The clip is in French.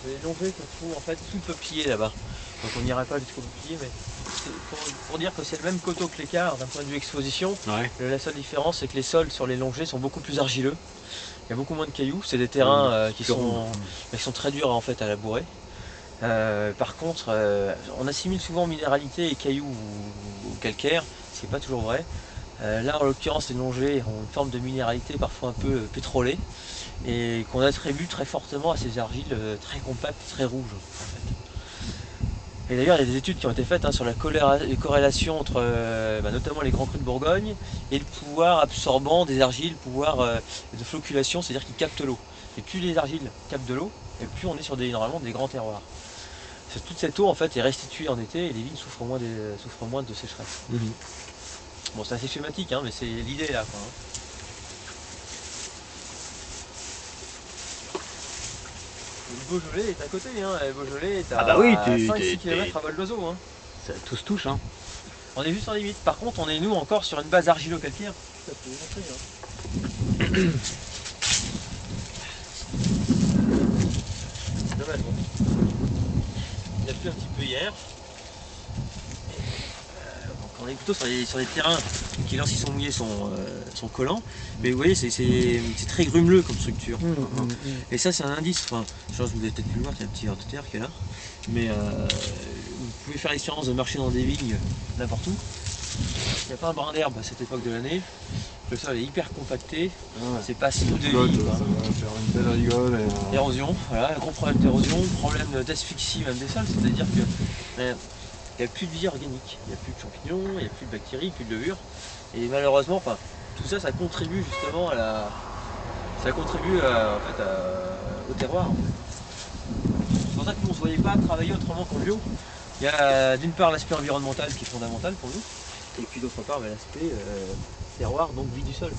Les longées se trouvent en fait sous le peuplier là-bas. Donc on n'irait pas jusqu'au peuplier, mais c'est pour dire que c'est le même coteau que l'écart d'un point de vue exposition. Ouais. La seule différence, c'est que les sols sur les longées sont beaucoup plus argileux. Il y a beaucoup moins de cailloux. C'est des terrains qui sont très durs en fait à labourer. Par contre, on assimile souvent minéralité et cailloux ou calcaire, ce qui n'est pas toujours vrai. Là, en l'occurrence, les longées ont une forme de minéralité parfois un peu pétrolée et qu'on attribue très fortement à ces argiles très compactes, très rouges. En fait. Et d'ailleurs, il y a des études qui ont été faites sur la corrélation entre notamment les grands crus de Bourgogne et le pouvoir absorbant des argiles, le pouvoir de floculation, c'est-à-dire qu'ils captent l'eau. Et plus les argiles captent de l'eau, et plus on est sur normalement des grands terroirs. Toute cette eau en fait est restituée en été et les vignes souffrent moins de sécheresse. Bon, c'est assez schématique, mais c'est l'idée là. Le Beaujolais est à côté, le Beaujolais est à 5-6 km à vol d'oiseau. Tout se touche. Hein. On est juste en limite. Par contre, on est nous encore sur une base argilo-calcaire. Ça peut vous montrer. Dommage, bon. Il a plu un petit peu hier. Donc on est plutôt sur des terrains qui, lorsqu'ils sont mouillés, sont collants. Mais vous voyez, c'est très grumeleux comme structure. Et ça, c'est un indice. Enfin, je pense que vous avez peut-être pu le voir, il y a un petit ver de terre qui est là. Mais vous pouvez faire l'expérience de marcher dans des vignes n'importe où. Il n'y a pas un brin d'herbe à cette époque de l'année. Le sol est hyper compacté. C'est pas signe de vie. Ça va faire une belle rigole. Érosion, voilà, un gros problème d'érosion, problème d'asphyxie même des sols, c'est-à-dire que il n'y a plus de vie organique, il n'y a plus de champignons, il n'y a plus de bactéries, plus de levure. Et malheureusement, tout ça, ça contribue justement au terroir. C'est pour ça que nous on ne se voyait pas travailler autrement qu'en bio. Il y a d'une part l'aspect environnemental qui est fondamental pour nous, et puis d'autre part l'aspect terroir, donc vie du sol.